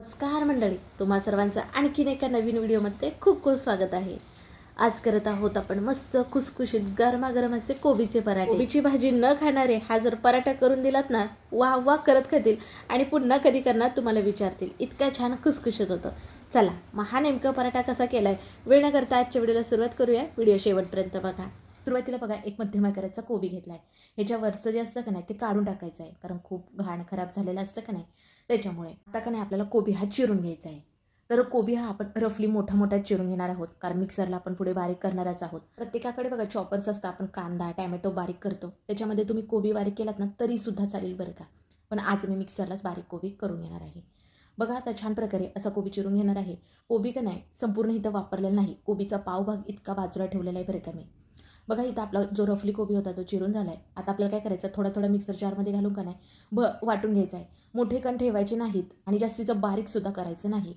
नमस्कार मंडळी, तुम्हा सर्वांचं आणखीन एका नवीन व्हिडिओमध्ये खूप खूप स्वागत आहे. आज करत आहोत आपण मस्त खुसखुशीत गरमागरम असे कोबीचे पराठे. कोबीची भाजी न खाणारे हा जर पराठा करून दिलात ना, वाह वाह करत खातील आणि पुन्हा कधी करणार तुम्हाला विचारतील. इतका छान खुसखुशीत होतं. चला मग हा नेमका पराठा कसा केलाय वेळ न करता आजच्या व्हिडिओला सुरुवात करूया. व्हिडिओ शेवटपर्यंत बघा. सुरुवातीला बघा एक मध्यम आकाराचा कोबी घेतलाय. ह्याच्या वरचं जे असतं का नाही ते काढून टाकायचं आहे, कारण खूप घाण खराब झालेलं असतं का नाही त्याच्यामुळे. आता का नाही आपल्याला कोबी हा चिरून घ्यायचा आहे. तर कोबी हा आपण रफली मोठा मोठा चिरून घेणार आहोत, कारण मिक्सरला आपण पुढे बारीक करणारच आहोत. प्रत्येकाकडे बघा चॉपर्स असतं, आपण कांदा टॅमॅटो बारीक करतो, त्याच्यामध्ये तुम्ही कोबी बारीक केलात ना तरी सुद्धा चालेल बरं का. पण आज मी मिक्सरलाच बारीक कोबी करून घेणार आहे. बघा आता छान प्रकारे असा कोबी चिरून घेणार आहे. कोबी का नाही संपूर्ण इथं वापरलेला नाही, कोबीचा पावभाग इतका बाजूला ठेवलेला आहे बरं का मी. बघा इथं आपला जो रफली कोबी होता तो चिरून झाला आहे. आता आपल्याला काय करायचं, थोडा थोडा मिक्सर जारमध्ये घालून का नाही वाटून घ्यायचा आहे. मोठे कण ठेवायचे नाहीत आणि जास्तीचं बारीकसुद्धा करायचं नाही.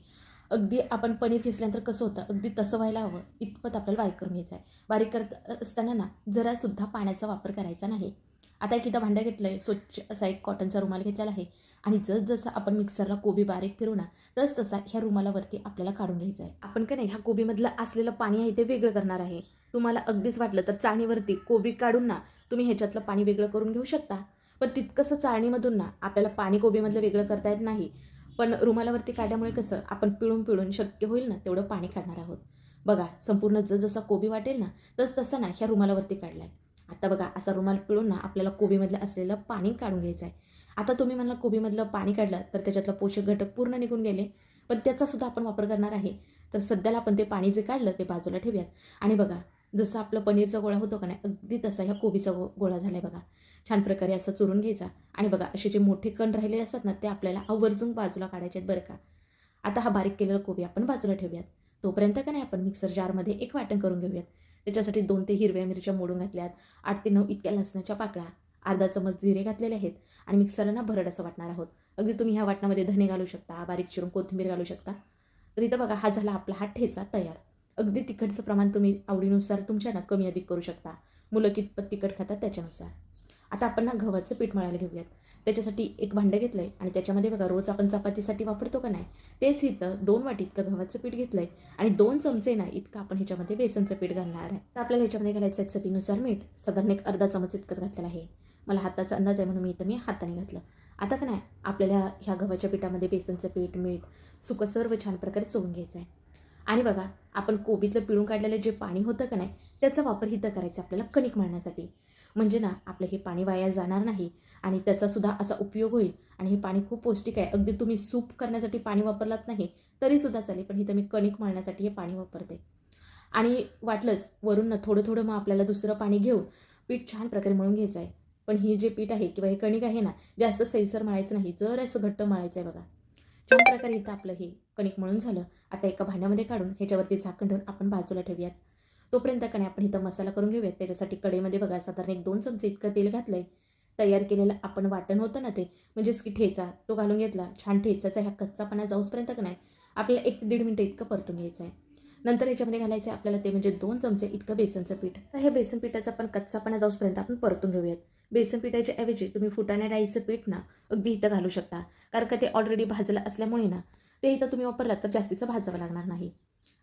अगदी आपण पनीर किसल्यानंतर कसं होतं अगदी तसं व्हायला हवं इतपत आपल्याला बारीक करून घ्यायचं आहे. बारीक करत असताना ना जरासुद्धा पाण्याचा वापर करायचा नाही. आता एक इथं भांडं घेतलं आहे, स्वच्छ असा एक कॉटनचा रुमाल घेतलेला आहे आणि जसं आपण मिक्सरला कोबी बारीक फिरू ना तसा ह्या रुमालावरती आपल्याला काढून घ्यायचं आहे. आपण का नाही ह्या कोबीमधलं असलेलं पाणी आहे ते वेगळं करणार आहे. तुम्हाला अगदीच वाटलं तर चाळणीवरती कोबी काढून ना तुम्ही ह्याच्यातलं पाणी वेगळं करून घेऊ शकता. पण तितकंसं चाळणीमधून ना आपल्याला पाणी कोबीमधलं वेगळं करता येत नाही. पण रुमालावरती काढल्यामुळे कसं आपण पिळून पिळून शक्य होईल ना तेवढं पाणी काढणार आहोत. बघा संपूर्ण जसा कोबी वाटेल ना तसं ना ह्या रुमालावरती काढलाय. आता बघा असा रुमाल पिळून ना आपल्याला कोबीमधलं असलेलं पाणी काढून घ्यायचं आहे. आता तुम्ही म्हणला कोबीमधलं पाणी काढलं तर त्याच्यातलं पोषक घटक पूर्ण निघून गेले, पण त्याचासुद्धा आपण वापर करणार आहे. तर सध्याला आपण ते पाणी जे काढलं ते बाजूला ठेवूयात. आणि बघा जसं आपलं पनीरचा गोळा होतो का नाही अगदी तसा ह्या कोबीचा गोळा झाला आहे बघा. छान प्रकारे असं चुरून घ्यायचा आणि बघा असे जे मोठे कण राहिलेले असतात ना ते आपल्याला आवर्जून बाजूला काढायचे आहेत बरं का. आता हा बारीक केलेला कोबी आपण बाजूला ठेवूयात. तोपर्यंत का नाही आपण मिक्सर जारमध्ये एक वाटण करून घेऊयात. त्याच्यासाठी 2 ते हिरव्या मिरच्या मोडून घातल्यात, 8 ते 9 इतक्या लसणाच्या पाकळ्या, अर्धा चमच जिरे घातलेले आहेत आणि मिक्सरला ना भरड असं वाटणार आहोत. अगदी तुम्ही ह्या वाटणामध्ये धने घालू शकता, बारीक चिरून कोथिंबीर घालू शकता. तर इथं बघा हा झाला आपला हा ठेचा तयार. अगदी तिखटचं प्रमाण तुम्ही आवडीनुसार तुमच्या ना कमी अधिक करू शकता. मुलं कितपत तिखट खातात त्याच्यानुसार. आता आपण ना गव्हाचं पीठ मळायला घेऊयात. त्याच्यासाठी एक भांडं घेतलं आहे आणि त्याच्यामध्ये बघा रोज आपण चपातीसाठी वापरतो का नाही तेच इथं 2 वाटी इतकं गव्हाचं पीठ घेतलं आहे आणि 2 चमचे ना इतकं आपण ह्याच्यामध्ये बेसनचं पीठ घालणार आहे. तर आपल्याला ह्याच्यामध्ये घालायचं आहे चवीनुसार मीठ. साधारण एक अर्धा चमच इतकंच घातलेलं आहे. मला हाताचा अंदाज आहे म्हणून मी हाताने घातलं. आता का नाही आपल्याला ह्या गव्हाच्या पिठामध्ये बेसनचं पीठ, मीठ, सुकं सर्व छान प्रकारे चोळून घ्यायचं आहे. आणि बघा आपण कोबीतलं पिळून काढलेलं जे पाणी होतं का नाही त्याचा वापर इथं करायचा आपल्याला कणिक मळण्यासाठी. म्हणजे ना आपलं हे पाणी वाया जाणार नाही आणि त्याचासुद्धा असा उपयोग होईल. आणि हे पाणी खूप पौष्टिक आहे. अगदी तुम्ही सूप करण्यासाठी पाणी वापरलात नाही तरीसुद्धा चालेल, पण इथं मी कणिक मळण्यासाठी हे पाणी वापरते. आणि वाटलंच वरून ना थोडं थोडं मग आपल्याला दुसरं पाणी घेऊन पीठ छान प्रकारे मळून घ्यायचं आहे. पण ही जे पीठ आहे किंवा हे कणिक आहे ना जास्त सैलसर मळायचं नाही, जर असं घट्ट मळायचं आहे बघा. छान प्रकारे इथं आपलं हे कणिक मळून झालं. आता एका भांड्यामध्ये काढून ह्याच्यावरती झाकण ठेवून आपण बाजूला ठेवूयात. तोपर्यंत का नाही आपण इथं मसाला करून घेऊयात. त्याच्यासाठी कढईमध्ये बघा साधारण एक 2 चमचे इतकं तेल घातलं आहे. तयार केलेलं आपण वाटण होतं ना ते म्हणजेच की ठेचा तो घालून घेतला. छान ठेचाचा ह्या कच्चापणा जाऊसपर्यंत का नाही आपल्याला 1 ते 1.5 मिनिटं इतकं परतून घ्यायचं आहे. नंतर ह्याच्यामध्ये घालायचं आहे आपल्याला ते म्हणजे 2 चमचे इतकं बेसनचं पीठ. तर हे बेसन पिठाचा आपण कच्चापणा जाऊसपर्यंत आपण परतून घेऊयात. बेसन पिठाच्या ऐवजी तुम्ही फुटाण्या डाळीचं पीठ ना अगदी इथं घालू शकता, कारण का ते ऑलरेडी भाजलं असल्यामुळे ना ते इथं तुम्ही वापरलात तर जास्तीचं भाजावं लागणार नाही.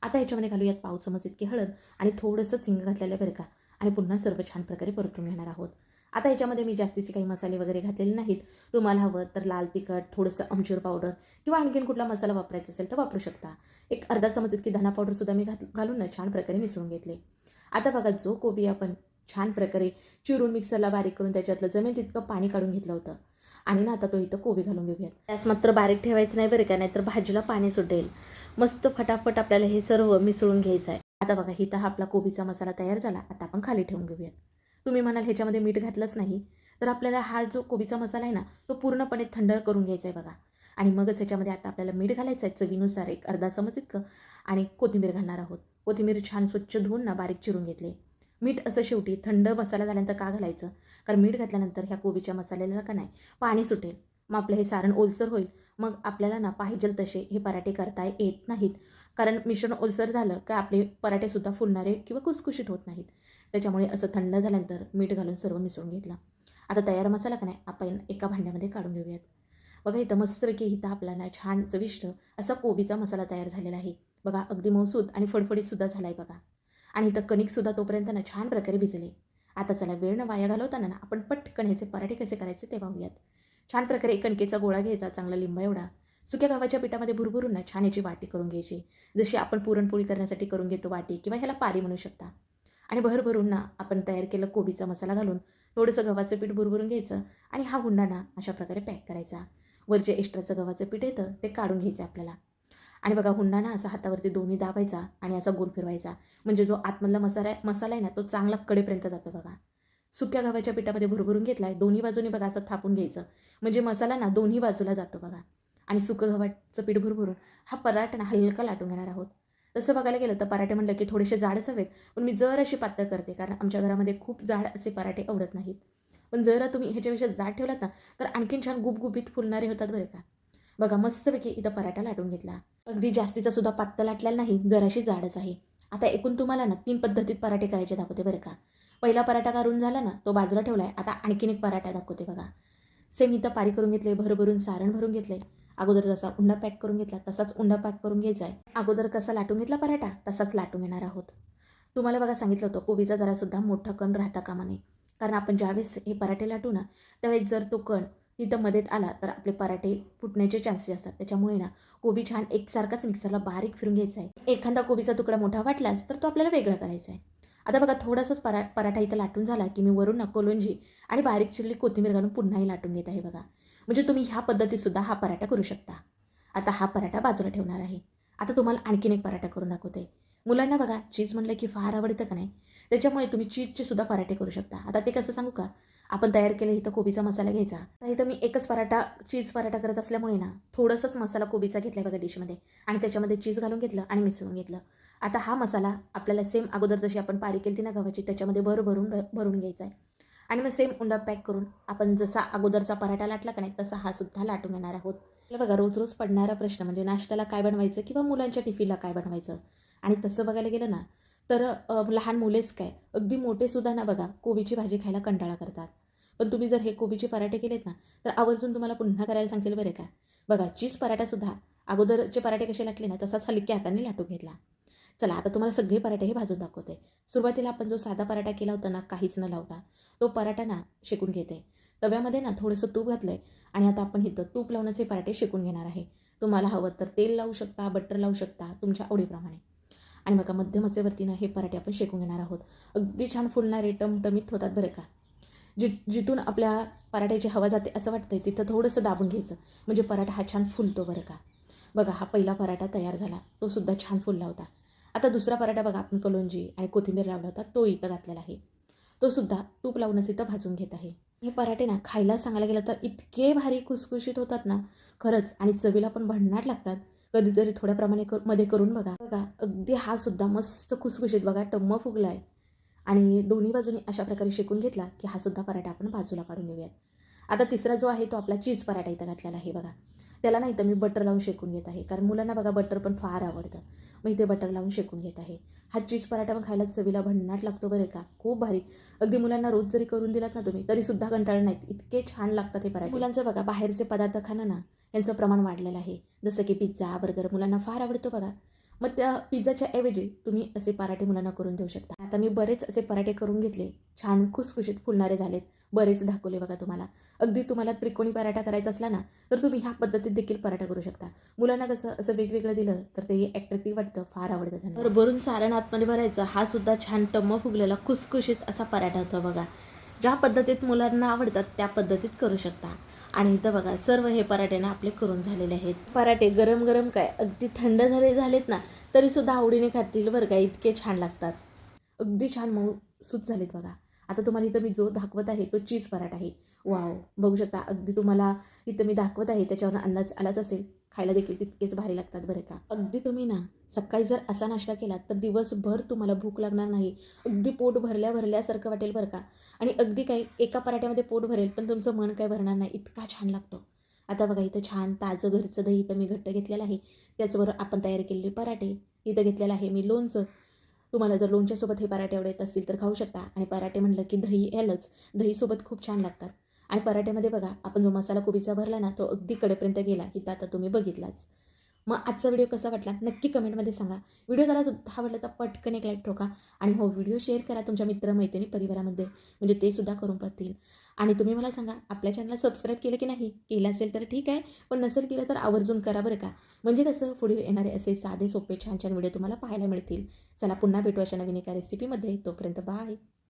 आता ह्याच्यामध्ये घालूयात पाव चमच इतकी हळद आणि थोडंसं हिंग घातलेलं बरं का. आणि पुन्हा सर्व छान प्रकारे परतून घेणार आहोत. आता ह्याच्यामध्ये मी जास्तीचे काही मसाले वगैरे घातलेले नाहीत. तुम्हाला हवं तर लाल तिखट, थोडंसं आमचूर पावडर किंवा आणखीन कुठला मसाला वापरायचा असेल तर वापरू शकता. एक अर्धा चमच इतकी धना पावडरसुद्धा मी घालून ना छान प्रकारे मिसळून घेतले. आता बघा जो कोबी आपण छान प्रकारे चिरून मिक्सरला बारीक करून त्याच्यातलं जमेल तितकं पाणी काढून घेतलं होतं. आणि ना आता तो इथं कोबी घालून घेऊयात. गॅस मात्र बारीक ठेवायचं नाही बरं का, नाहीतर भाजीला पाणी सुटेल. मस्त फटाफट आपल्याला हे सर्व मिसळून घ्यायचं आहे. आता बघा इथं हा आपला कोबीचा मसाला तयार झाला. आता आपण खाली ठेवून घेऊयात. तुम्ही म्हणाल ह्याच्यामध्ये मीठ घातलंच नाही, तर आपल्याला हा जो कोबीचा मसाला आहे ना तो पूर्णपणे थंड करून घ्यायचा आहे बघा. आणि मगच ह्याच्यामध्ये आता आपल्याला मीठ घालायचं आहे चवीनुसार एक अर्धा चमच इतकं. आणि कोथिंबीर घालणार आहोत. कोथिंबीर छान स्वच्छ धुवून ना बारीक चिरून घेतले. मीठ असं शेवटी थंड मसाला झाल्यानंतर का घालायचं, कारण मीठ घातल्यानंतर ह्या कोबीच्या मसाल्याला का नाही पाणी सुटेल. मग आपलं हे सारण ओलसर होईल. मग आपल्याला ना पाहिजेल तसे हे पराठे करता येत नाहीत, कारण मिश्रण ओलसर झालं का आपले पराठेसुद्धा फुलणारे किंवा कुसकुशीत होत नाहीत. त्याच्यामुळे असं थंड झाल्यानंतर मीठ घालून सर्व मिसळून घेतलं. आता तयार मसाला का नाही आपण एका भांड्यामध्ये काढून घेऊयात. बघा इथं मस्तपैकी इथं आपला ना छान चविष्ट असा कोबीचा मसाला तयार झालेला आहे. बघा अगदी मऊसूद आणि फडफडीतसुद्धा झाला आहे बघा. आणि इथं कणिकसुद्धा तोपर्यंत ना छान प्रकारे भिजले. आता चला वेळ न वाया घालवताना ना आपण पटकन ह्याचे पराठे कसे करायचे ते पाहूयात. छान प्रकारे कणकेचा गोळा घ्यायचा, चांगला लिंबा एवढा. सुक्या गव्हाच्या पिठामध्ये भुरभुरून ना छान याची वाटी करून घ्यायची. जशी आपण पुरणपोळी करण्यासाठी करून घेतो वाटी किंवा ह्याला पारी म्हणू शकता. आणि भरभरून ना आपण तयार केलं कोबीचा मसाला घालून थोडंसं गव्हाचं पीठ भुरभरून घ्यायचं आणि हा गुंडा ना अशा प्रकारे पॅक करायचा. वरचे एक्स्ट्राचं गव्हाचं पीठ येतं ते काढून घ्यायचं आपल्याला. आणि बघा हुंडा ना असा हातावरती दोन्ही दाबायचा आणि असा गोल फिरवायचा. म्हणजे जो आतमधला मसाला आहे ना तो चांगला कडेपर्यंत जातो बघा. सुक्या गव्हाच्या पिठामध्ये भुरभरून घेतलाय, दोन्ही बाजूनी बघा असं थापून घ्यायचं. म्हणजे मसाला ना दोन्ही बाजूला जातो बघा. आणि सुकं गव्हाचं पीठ भुरभरून हा पराठा ना हलका लाटून घेणार आहोत. तसं बघायला गेलं तर पराठे म्हणलं की थोडेसे जाडच हवेत, पण मी जर अशी पातळ करते कारण आमच्या घरामध्ये खूप जाड असे पराठे आवडत नाहीत. पण जर तुम्ही ह्याच्यापेक्षा जाड ठेवलात ना तर आणखीन छान गुबगुबीत फुलणारे होतात बरं का. बघा मस्तपैकी इथं पराठा लाटून घेतला. अगदी जास्तीचा सुद्धा पातळ लाटलेला नाही, जराशी जाडच आहे. आता एकूण तुम्हाला ना 3 पद्धतीत पराठे करायचे दाखवते बरं का. पहिला पराठा काढून झाला ना तो बाजूला ठेवलाय. आता आणखीन एक पराठा दाखवते बघा. सेम इथं पारी करून घेतले, भरभरून सारण भरून घेतले. अगोदर जसा उंडा पॅक करून घेतला तसाच उंडा पॅक करून घ्यायचा आहे. अगोदर कसा लाटून घेतला पराठा तसाच लाटून घेणार आहोत. तुम्हाला बघा सांगितलं होतं कोबीचा जरासुद्धा मोठा कण राहता कामा नये. कारण आपण ज्यावेळेस हे पराठे लाटू ना त्यावेळेस जर तो कण इथं मध्येत आला तर आपले पराठे फुटण्याचे चान्सेस असतात. त्याच्यामुळे ना कोबी छान एकसारखाच मिक्सरला बारीक फिरून घ्यायचा आहे. एखादा कोबीचा तुकडा मोठा वाटलाच तर तो आपल्याला वेगळा करायचा आहे. आता बघा थोडासाच पराठा इथं लाटून झाला की मी वरून ना कोलंजी आणि बारीक चिरलेली कोथिंबीर घालून पुन्हाही लाटून घेत आहे बघा. म्हणजे तुम्ही ह्या पद्धतीतसुद्धा हा पराठा करू शकता. आता हा पराठा बाजूला ठेवणार आहे. आता तुम्हाला आणखीन एक पराठा करून दाखवते. मुलांना बघा चीज म्हणलं की फार आवडतं का नाही, त्याच्यामुळे तुम्ही चीजचे सुद्धा पराठे करू शकता. आता ते कसं सांगू का. आपण तयार केलं इथं कोबीचा मसाला घ्यायचा. तर इथं मी एकच पराठा चीज पराठा करत असल्यामुळे ना थोडंसंच मसाला कोबीचा घेतला बघा डिशमध्ये आणि त्याच्यामध्ये चीज घालून घेतलं आणि मिसळून घेतलं. आता हा मसाला आपल्याला सेम अगोदर जशी आपण पारी केली ना गव्हाची त्याच्यामध्ये भरून घ्यायचा आहे. आणि मग सेम उंडा पॅक करून आपण जसा अगोदरचा पराठा लाटला का नाही तसा हा सुद्धा लाटून घेणार आहोत. बघा रोज रोज पडणारा प्रश्न म्हणजे नाश्त्याला काय बनवायचं किंवा मुलांच्या टिफिनला काय बनवायचं. आणि तसं बघायला गेलं ना तर लहान मुलेच काय अगदी मोठेसुद्धा ना बघा कोबीची भाजी खायला कंटाळा करतात. पण तुम्ही जर हे कोबीचे पराठे केलेत ना तर आवर्जून तुम्हाला पुन्हा करायला सांगतील बरे का. बघा चीज पराठासुद्धा अगोदरचे पराठे कसे लाटले ना तसाच हलक्या हाताने लाटून घेतला. चला आता तुम्हाला सगळे पराठे हे भाजून दाखवते. सुरुवातीला आपण जो साधा पराठा केला होता ना काहीच न लावता तो पराठा ना शेकून घेते. तव्यामध्ये ना थोडंसं तूप घातलंय आणि आता आपण इथं तूप लावूनच हे पराठे शेकून घेणार आहे. तुम्हाला हवं तर तेल लावू शकता, बटर लावू शकता तुमच्या आवडीप्रमाणे. आणि बघा मध्यम आचेवरती हे पराठे आपण शेकून घेणार आहोत. अगदी छान फुलणारे टमटमीत होतात बरं का. जिथून आपल्या पराठ्याची हवा जाते असं वाटतंय तिथं थोडंसं दाबून घ्यायचं म्हणजे पराठा हा छान फुलतो बरं का. बघा हा पहिला पराठा तयार झाला, तो सुद्धा छान फुलला होता. आता दुसरा पराठा बघा आपण कलोंजी आणि कोथिंबीर लावला होता तो इथं घातलेला आहे. तो सुद्धा तूप लावूनच इथं भाजून घेत आहे. हे पराठे ना खायला सांगायला गेलं तर इतके भारी खुसखुशीत होतात ना खरंच, आणि चवीला पण भन्नाट लागतात. कधीतरी थोड्या प्रमाणे मध्ये करून बघा. बघा अगदी हा सुद्धा मस्त खुसखुशीत बघा टम्म फुगलाय. आणि दोन्ही बाजूनी अशा प्रकारे शेकून घेतला की हा सुद्धा पराठा आपण बाजूला काढून घेऊयात. आता तिसरा जो आहे तो आपला चीज पराठा इथं घातलेला आहे बघा. त्याला नाही तर मी बटर लावून शेकून घेत आहे कारण मुलांना बघा बटर पण फार आवडतं. मग इथे बटर लावून शेकून घेत आहे. हा चीज पराठा पण खायला चवीला भन्नाट लागतो बरं का, खूप भारी. अगदी मुलांना रोज जरी करून दिलात ना तुम्ही तरीसुद्धा कंटाळा नाहीत, इतके छान लागतात हे पराठे. मुलांचं बघा बाहेरचे पदार्थ खाणं ना यांचं प्रमाण वाढलेलं आहे. जसं की पिझ्झा बर्गर मुलांना फार आवडतो बघा. मग त्या पिझ्झाच्या ऐवजी तुम्ही असे पराठे मुलांना करून देऊ शकता. आता मी बरेच असे पराठे करून घेतले, छान खुसखुशीत फुलणारे झालेत. बरेच दाखवले बघा तुम्हाला. अगदी तुम्हाला त्रिकोणी पराठा करायचा असला ना तर तुम्ही ह्या पद्धतीत देखील पराठा करू शकता. मुलांना कसं असं वेगवेगळं दिलं तर ते अट्रॅक्टिव्ह वाटतं, फार आवडतं त्यांना. भरून सारण आतमध्ये भरायचं हा सुद्धा छान टम्म फुगलेला खुसखुशीत असा पराठा होता बघा. ज्या पद्धतीत मुलांना आवडतात त्या पद्धतीत करू शकता. आणि इथं बघा सर्व हे पराठे ना आपले करून झालेले आहेत. पराठे गरम गरम काय अगदी थंड झालेत ना तरीसुद्धा आवडीने खातील बरं का, इतके छान लागतात. अगदी छान मऊ सूत झालेत बघा. आता तुम्हाला इथं मी जो दाखवत आहे तो चीज पराठा आहे. वाव, बघू शकता अगदी तुम्हाला इथं मी दाखवत आहे त्याच्यावर अंदाज आलाच असेल. खायला देखील तितकेच भारी लागतात बरं का. अगदी तुम्ही ना सकाळी जर असा नाश्ता केला तर दिवसभर तुम्हाला भूक लागणार नाही. अगदी पोट भरल्यासारखं वाटेल बरं का. आणि अगदी काही एका पराठ्यामध्ये पोट भरेल पण तुमचं मन काय भरणार नाही, इतका छान लागतो. आता बघा इथं छान ताजं घरचं दही इथं मी घट्ट घेतलेलं आहे. त्याचबरोबर आपण तयार केलेले पराठे इथं घेतलेलं आहे मी लोणचं. तुम्हाला जर लोणच्यासोबत हे पराठे आवडत असतील तर खाऊ शकता. आणि पराठे म्हटलं की दही यालंच, दहीसोबत खूप छान लागतात. आणि पराठ्यामध्ये बघा आपण जो मसाला कोबीचा भरला ना तो अगदी कडेपर्यंत गेला की आता तुम्ही बघितलाच. मग आजचा व्हिडिओ कसा वाटला नक्की कमेंटमध्ये सांगा. व्हिडिओ जरा सुद्धा आवडला तर पटकन एक लाईक ठोका आणि हो व्हिडिओ शेअर करा तुमच्या मित्रमैत्रिणी परिवारामध्ये, म्हणजे ते सुद्धा करून पाहतील. आणि तुम्ही मला सांगा आपल्या चॅनलला सबस्क्राईब केलं की नाही. केलं असेल तर ठीक आहे, पण नसेल केलं तर आवर्जून करा बरं का. म्हणजे कसं पुढे येणारे असे साधे सोपे छान छान व्हिडिओ तुम्हाला पाहायला मिळतील. चला पुन्हा भेटू अशा नवीन एका रेसिपीमध्ये. तोपर्यंत बाय.